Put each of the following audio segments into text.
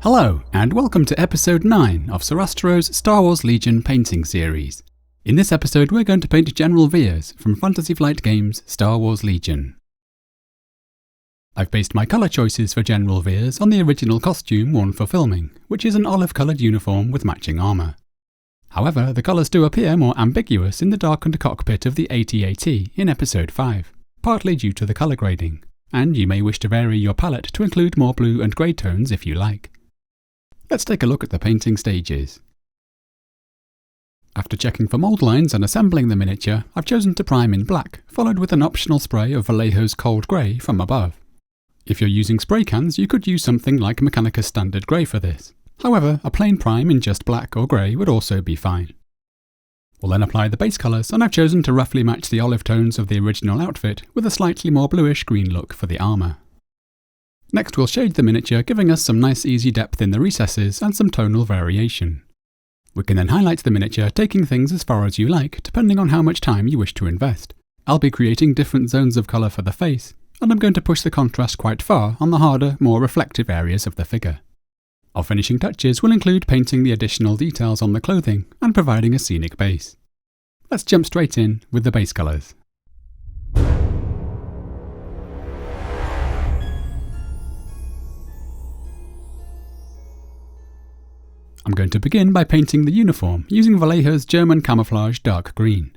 Hello, and welcome to Episode 9 of Sarastro's Star Wars Legion painting series. In this episode we're going to paint General Veers from Fantasy Flight Games' Star Wars Legion. I've based my colour choices for General Veers on the original costume worn for filming, which is an olive-coloured uniform with matching armour. However, the colours do appear more ambiguous in the darkened cockpit of the AT-AT in Episode 5, partly due to the colour grading, and you may wish to vary your palette to include more blue and grey tones if you like. Let's take a look at the painting stages. After checking for mould lines and assembling the miniature, I've chosen to prime in black, followed with an optional spray of Vallejo's Cold Grey from above. If you're using spray cans, you could use something like Mechanicus Standard Grey for this. However, a plain prime in just black or grey would also be fine. We'll then apply the base colours, and I've chosen to roughly match the olive tones of the original outfit with a slightly more bluish green look for the armour. Next we'll shade the miniature, giving us some nice easy depth in the recesses and some tonal variation. We can then highlight the miniature, taking things as far as you like, depending on how much time you wish to invest. I'll be creating different zones of colour for the face, and I'm going to push the contrast quite far on the harder, more reflective areas of the figure. Our finishing touches will include painting the additional details on the clothing and providing a scenic base. Let's jump straight in with the base colours. I'm going to begin by painting the uniform using Vallejo's German Camouflage Dark Green.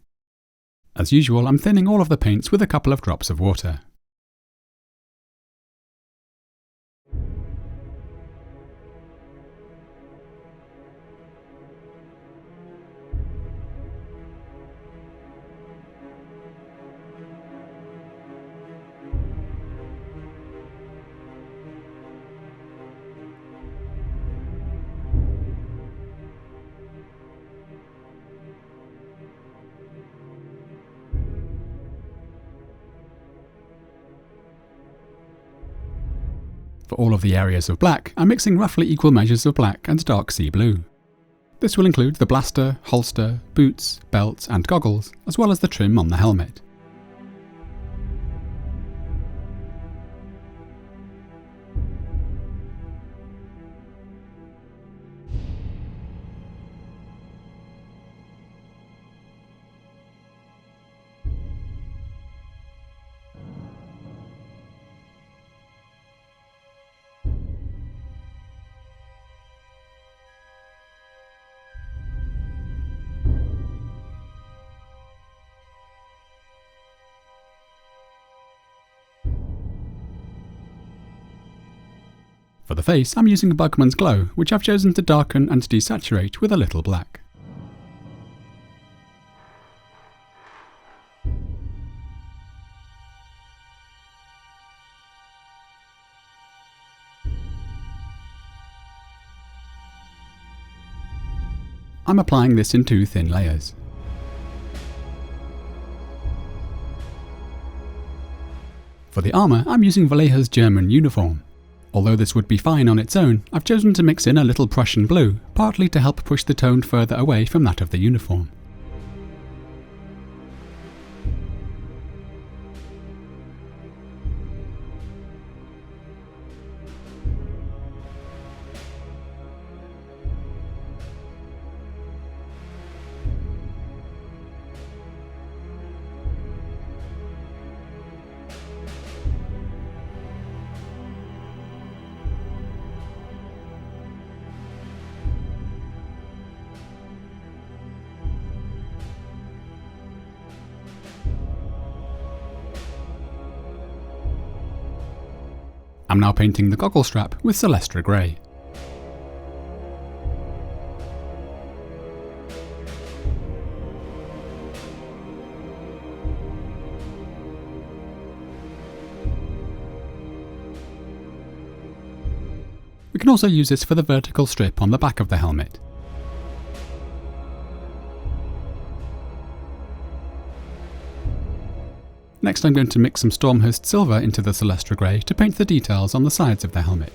As usual, I'm thinning all of the paints with a couple of drops of water. For all of the areas of black, I'm mixing roughly equal measures of black and dark sea blue. This will include the blaster, holster, boots, belt and goggles, as well as the trim on the helmet. For the face, I'm using Bugman's Glow, which I've chosen to darken and desaturate with a little black. I'm applying this in 2 thin layers. For the armour, I'm using Vallejo's German uniform. Although this would be fine on its own, I've chosen to mix in a little Prussian Blue, partly to help push the tone further away from that of the uniform. I'm now painting the goggle strap with Celestra Grey. We can also use this for the vertical strip on the back of the helmet. Next I'm going to mix some Stormhost Silver into the Celestra Grey to paint the details on the sides of the helmet.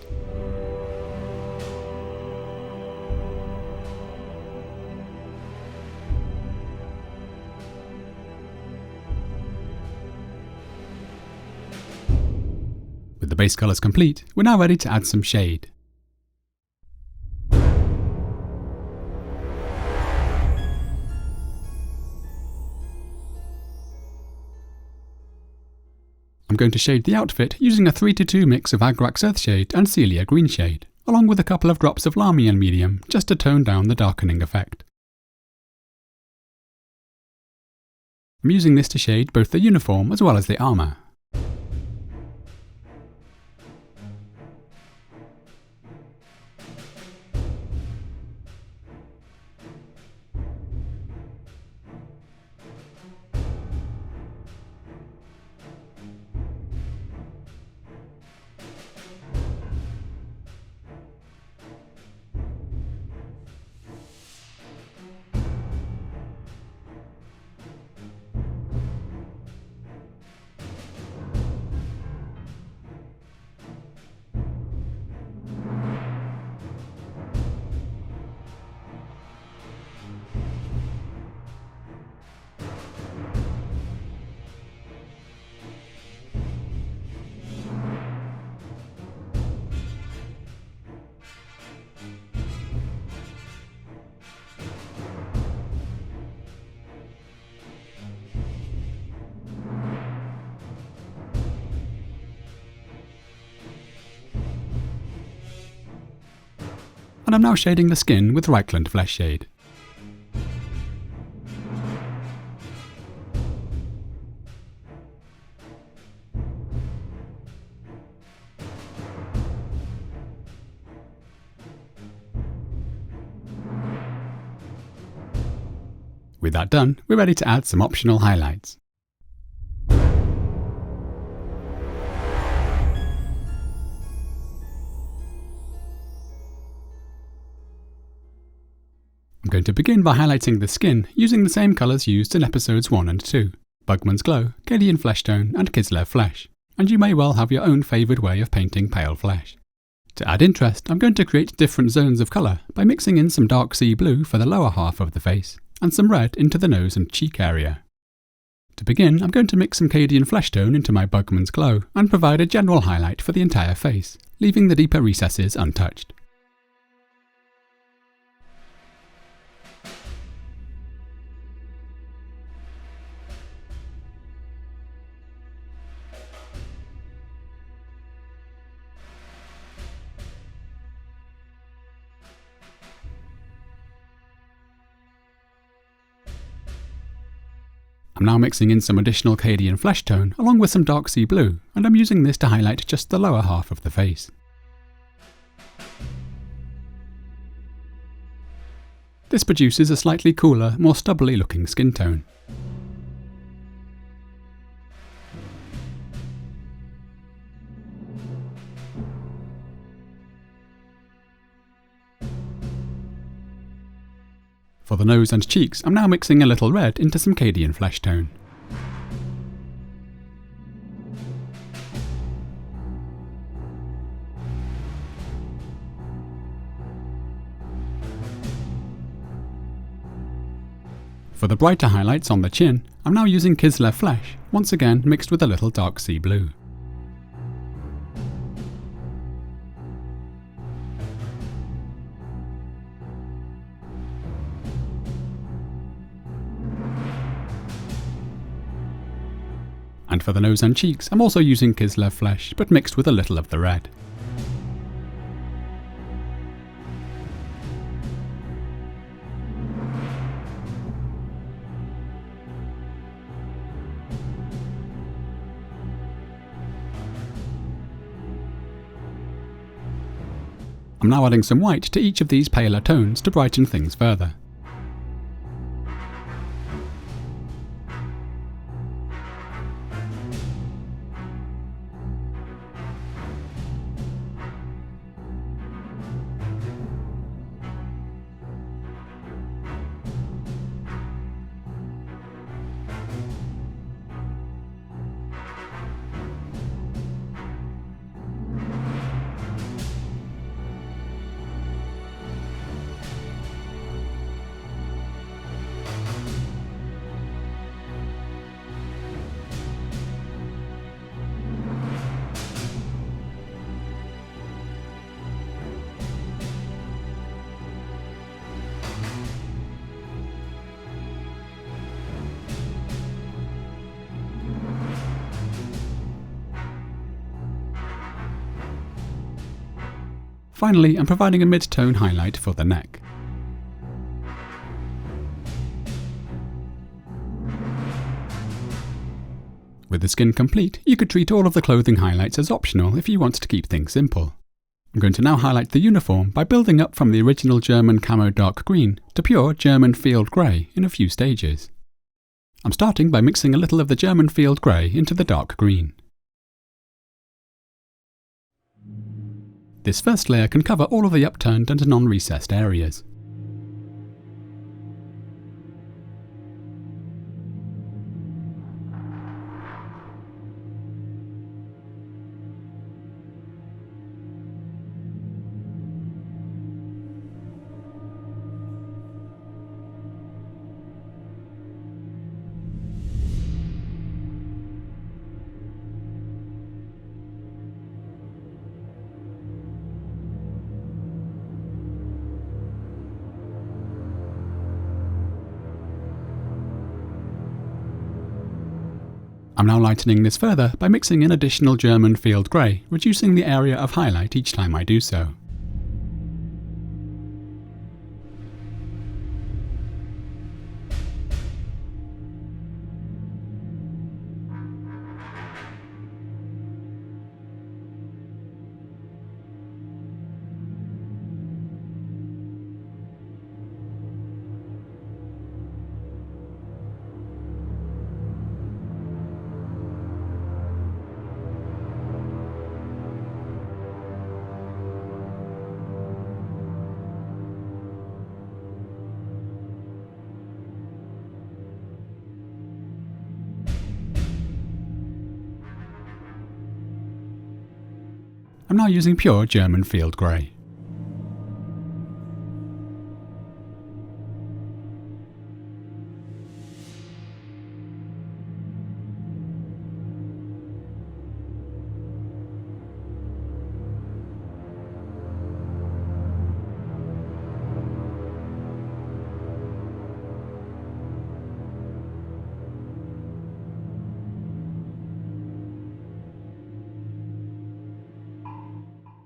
With the base colours complete, we're now ready to add some shade. going to shade the outfit using a 3:2 mix of Agrax Earthshade and Coelia Greenshade, along with a couple of drops of Larmian Medium just to tone down the darkening effect. I'm using this to shade both the uniform as well as the armour. And I'm now shading the skin with Reikland Fleshshade. With that done, we're ready to add some optional highlights. I'm going to begin by highlighting the skin using the same colours used in episodes 1 and 2, Bugman's Glow, Cadian Fleshtone and Kislev Flesh, and you may well have your own favoured way of painting pale flesh. To add interest, I'm going to create different zones of colour by mixing in some dark sea blue for the lower half of the face, and some red into the nose and cheek area. To begin, I'm going to mix some Cadian Fleshtone into my Bugman's Glow and provide a general highlight for the entire face, leaving the deeper recesses untouched. I'm now mixing in some additional Cadian Fleshtone along with some dark sea blue, and I'm using this to highlight just the lower half of the face. This produces a slightly cooler, more stubbly looking skin tone. For the nose and cheeks, I'm now mixing a little red into some Cadian Fleshtone. For the brighter highlights on the chin, I'm now using Kislev Flesh, once again mixed with a little dark sea blue. And for the nose and cheeks, I'm also using Kislev Flesh, but mixed with a little of the red. I'm now adding some white to each of these paler tones to brighten things further. Finally, I'm providing a mid-tone highlight for the neck. With the skin complete, you could treat all of the clothing highlights as optional if you want to keep things simple. I'm going to now highlight the uniform by building up from the original German camo dark green to pure German field grey in a few stages. I'm starting by mixing a little of the German field grey into the dark green. This first layer can cover all of the upturned and non-recessed areas. I'm now lightening this further by mixing in additional German field grey, reducing the area of highlight each time I do so. I'm now using pure German field grey.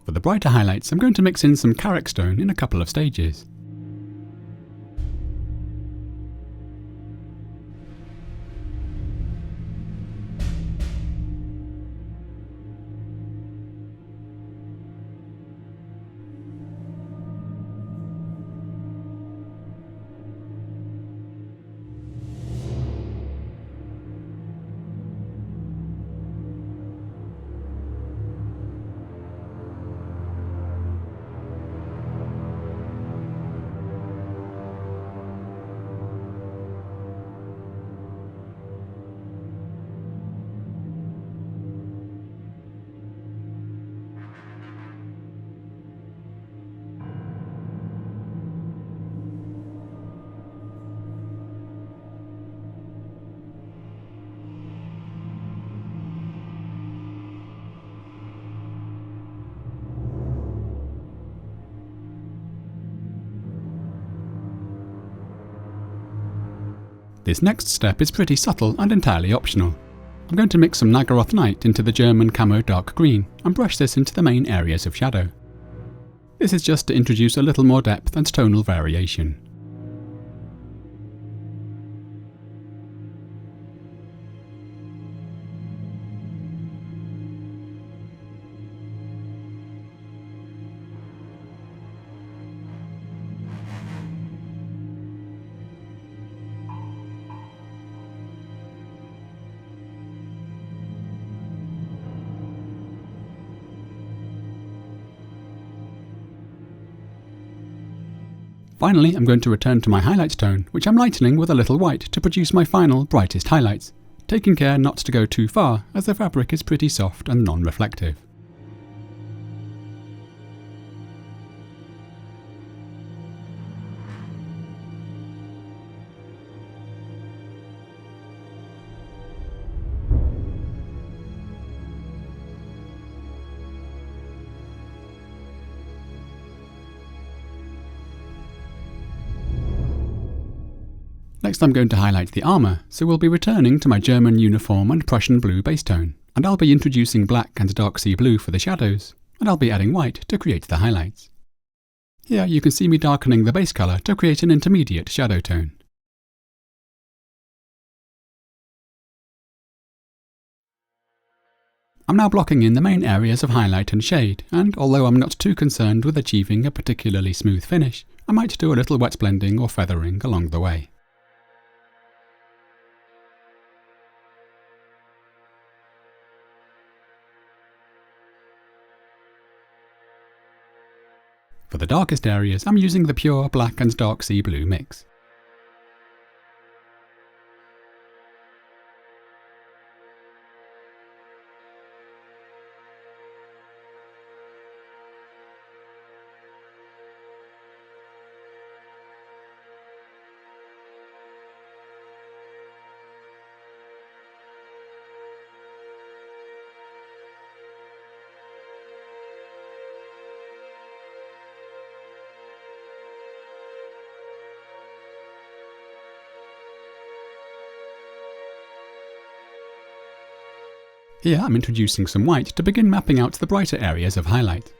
For the brighter highlights, I'm going to mix in some Karak Stone in a couple of stages. This next step is pretty subtle and entirely optional. I'm going to mix some Naggaroth Night into the German camo dark green and brush this into the main areas of shadow. This is just to introduce a little more depth and tonal variation. Finally, I'm going to return to my highlights tone, which I'm lightening with a little white to produce my final, brightest highlights, taking care not to go too far as the fabric is pretty soft and non-reflective. Next I'm going to highlight the armour, so we'll be returning to my German uniform and Prussian Blue base tone, and I'll be introducing black and dark sea blue for the shadows, and I'll be adding white to create the highlights. Here you can see me darkening the base colour to create an intermediate shadow tone. I'm now blocking in the main areas of highlight and shade, and although I'm not too concerned with achieving a particularly smooth finish, I might do a little wet blending or feathering along the way. For the darkest areas, I'm using the pure black and dark sea blue mix. Here I'm introducing some white to begin mapping out the brighter areas of highlight.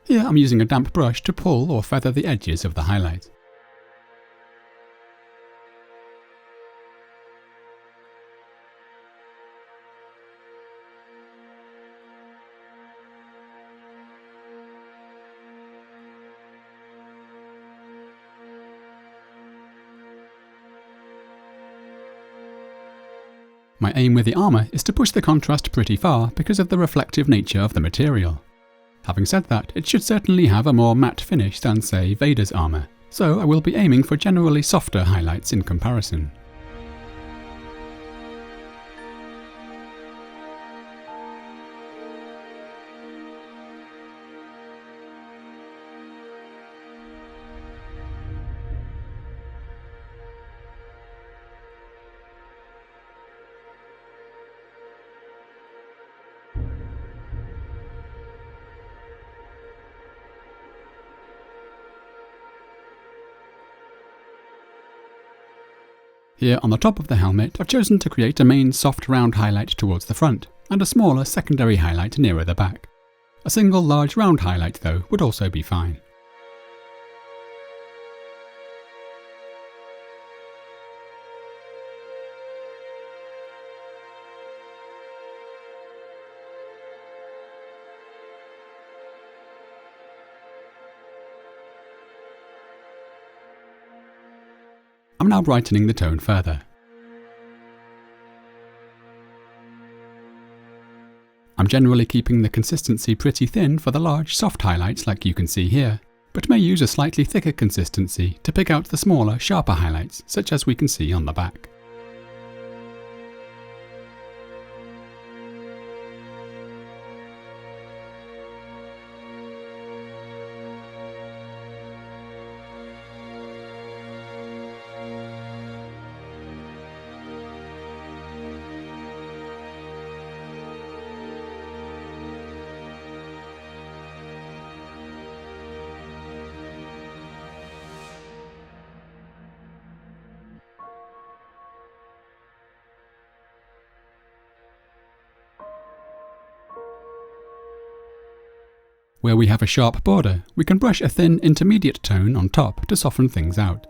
Here I'm using a damp brush to pull or feather the edges of the highlight. My aim with the armour is to push the contrast pretty far because of the reflective nature of the material. Having said that, it should certainly have a more matte finish than, say, Vader's armour, so I will be aiming for generally softer highlights in comparison. Here on the top of the helmet, I've chosen to create a main soft round highlight towards the front, and a smaller secondary highlight nearer the back. A single large round highlight, though, would also be fine. I'm now brightening the tone further. I'm generally keeping the consistency pretty thin for the large soft highlights like you can see here, but may use a slightly thicker consistency to pick out the smaller, sharper highlights such as we can see on the back. Where we have a sharp border, we can brush a thin intermediate tone on top to soften things out.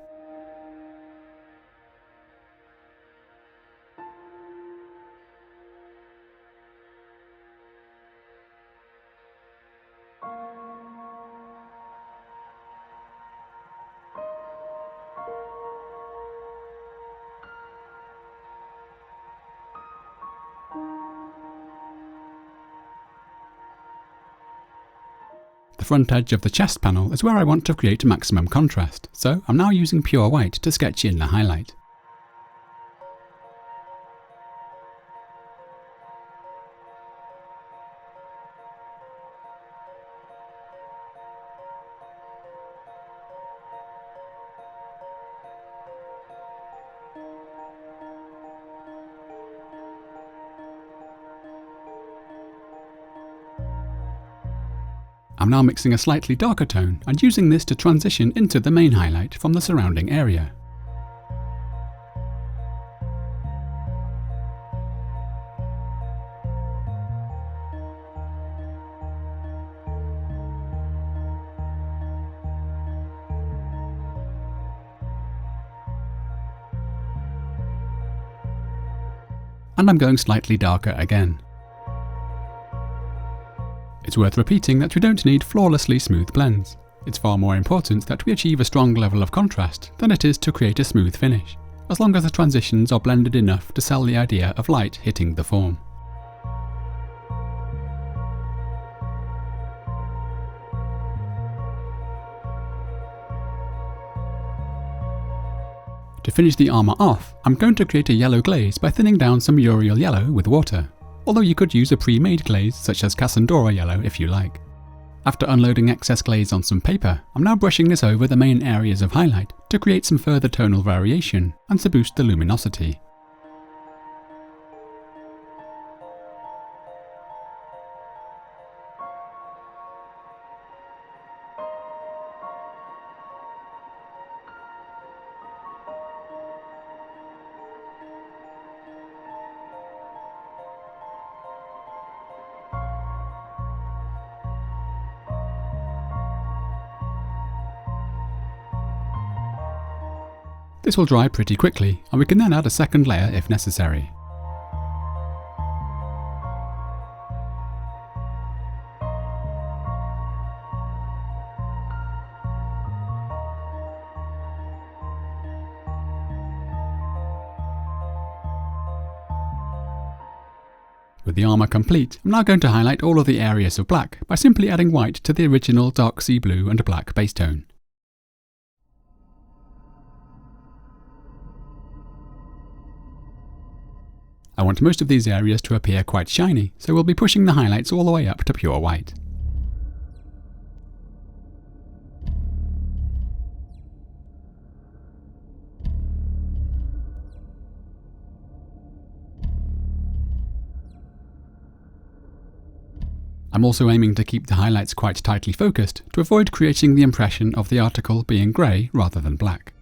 The front edge of the chest panel is where I want to create maximum contrast, so I'm now using pure white to sketch in the highlight. I'm now mixing a slightly darker tone and using this to transition into the main highlight from the surrounding area. and I'm going slightly darker again. It's worth repeating that we don't need flawlessly smooth blends. It's far more important that we achieve a strong level of contrast than it is to create a smooth finish, as long as the transitions are blended enough to sell the idea of light hitting the form. To finish the armour off, I'm going to create a yellow glaze by thinning down some Yriel Yellow with water, although you could use a pre-made glaze such as Caledor Yellow if you like. After unloading excess glaze on some paper, I'm now brushing this over the main areas of highlight to create some further tonal variation and to boost the luminosity. This will dry pretty quickly, and we can then add a second layer if necessary. With the armour complete, I'm now going to highlight all of the areas of black by simply adding white to the original dark sea blue and black base tone. I want most of these areas to appear quite shiny, so we'll be pushing the highlights all the way up to pure white. I'm also aiming to keep the highlights quite tightly focused to avoid creating the impression of the article being grey rather than black.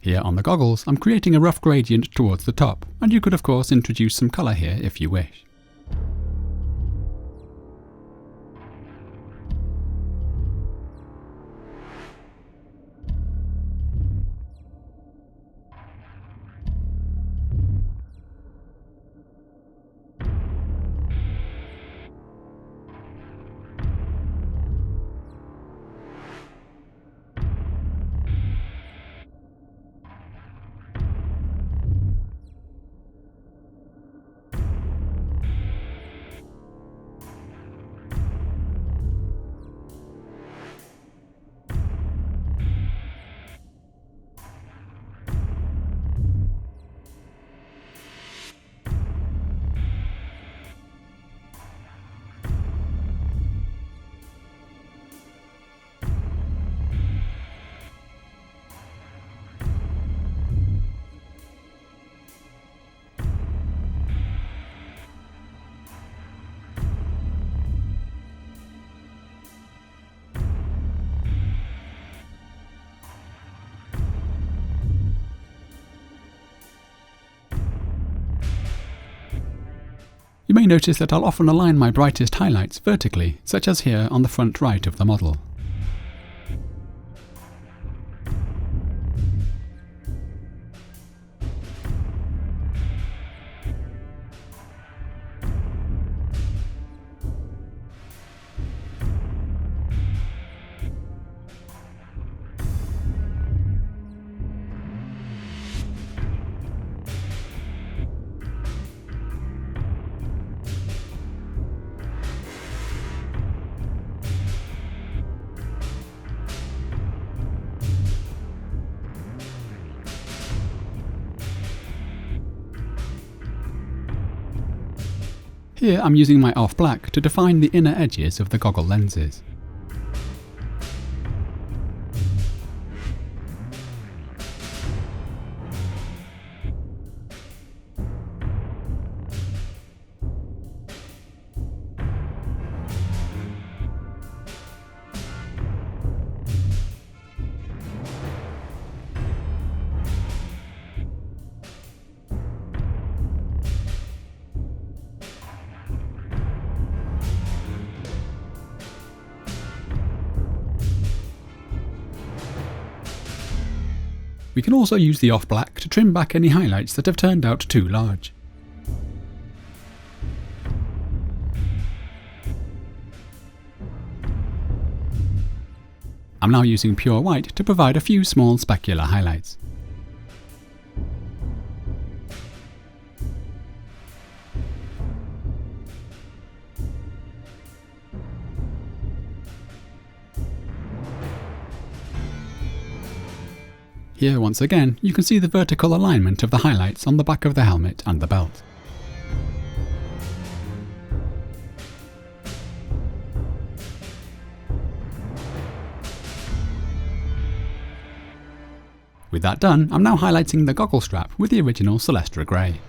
Here on the goggles, I'm creating a rough gradient towards the top, and you could of course introduce some colour here if you wish. You may notice that I'll often align my brightest highlights vertically, such as here on the front right of the model. Here I'm using my off-black to define the inner edges of the goggle lenses. We can also use the off black to trim back any highlights that have turned out too large. I'm now using pure white to provide a few small specular highlights. Here once again you can see the vertical alignment of the highlights on the back of the helmet and the belt. With that done, I'm now highlighting the goggle strap with the original Celestra Grey.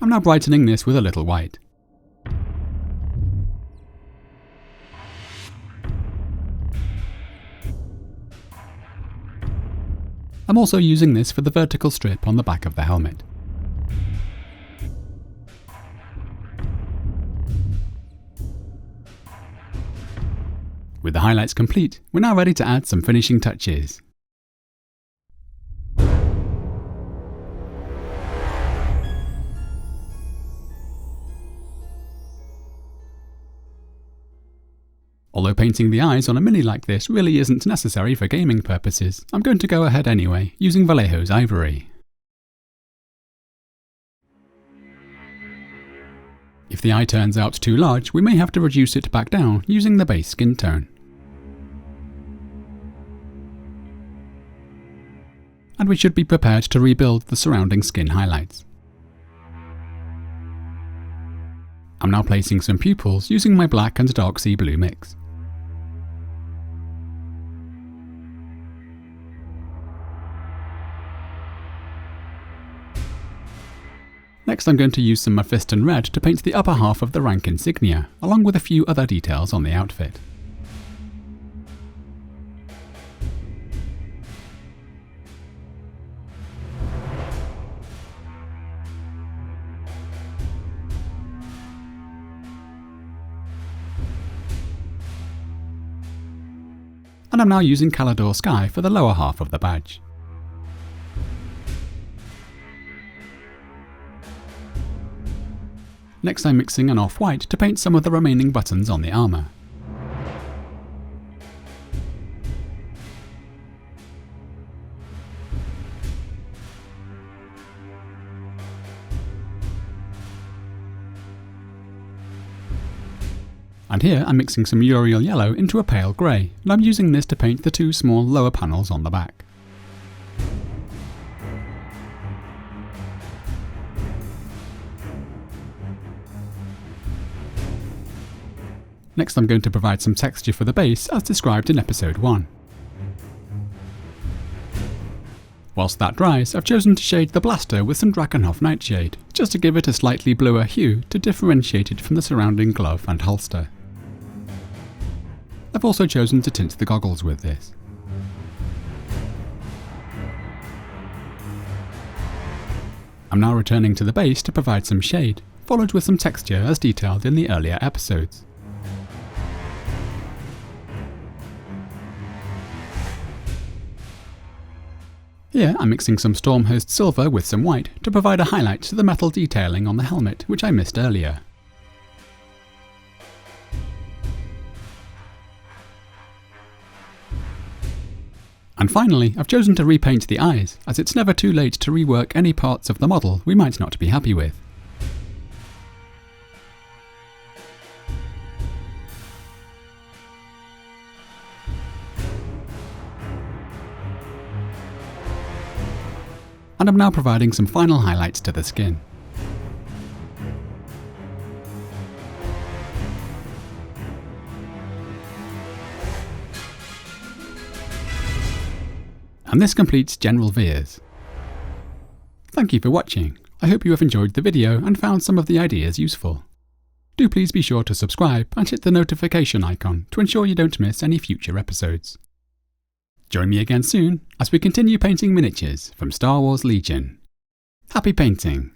I'm now brightening this with a little white. I'm also using this for the vertical strip on the back of the helmet. With the highlights complete, we're now ready to add some finishing touches. Although painting the eyes on a mini like this really isn't necessary for gaming purposes, I'm going to go ahead anyway, using Vallejo's Ivory. If the eye turns out too large, we may have to reduce it back down using the base skin tone. And we should be prepared to rebuild the surrounding skin highlights. I'm now placing some pupils using my black and dark sea blue mix. Next I'm going to use some Mephiston Red to paint the upper half of the rank insignia, along with a few other details on the outfit. And I'm now using Caledor Sky for the lower half of the badge. Next I'm mixing an off-white to paint some of the remaining buttons on the armour. And here I'm mixing some Yriel Yellow into a pale grey, and I'm using this to paint the two small lower panels on the back. Next I'm going to provide some texture for the base as described in episode 1. Whilst that dries, I've chosen to shade the blaster with some Drakenhof Nightshade, just to give it a slightly bluer hue to differentiate it from the surrounding glove and holster. I've also chosen to tint the goggles with this. I'm now returning to the base to provide some shade, followed with some texture as detailed in the earlier episodes. Here I'm mixing some Stormhost Silver with some white to provide a highlight to the metal detailing on the helmet which I missed earlier. And finally, I've chosen to repaint the eyes, as it's never too late to rework any parts of the model we might not be happy with. And I'm now providing some final highlights to the skin. And this completes General Veers. Thank you for watching. I hope you have enjoyed the video and found some of the ideas useful. Do please be sure to subscribe and hit the notification icon to ensure you don't miss any future episodes. Join me again soon as we continue painting miniatures from Star Wars Legion. Happy painting!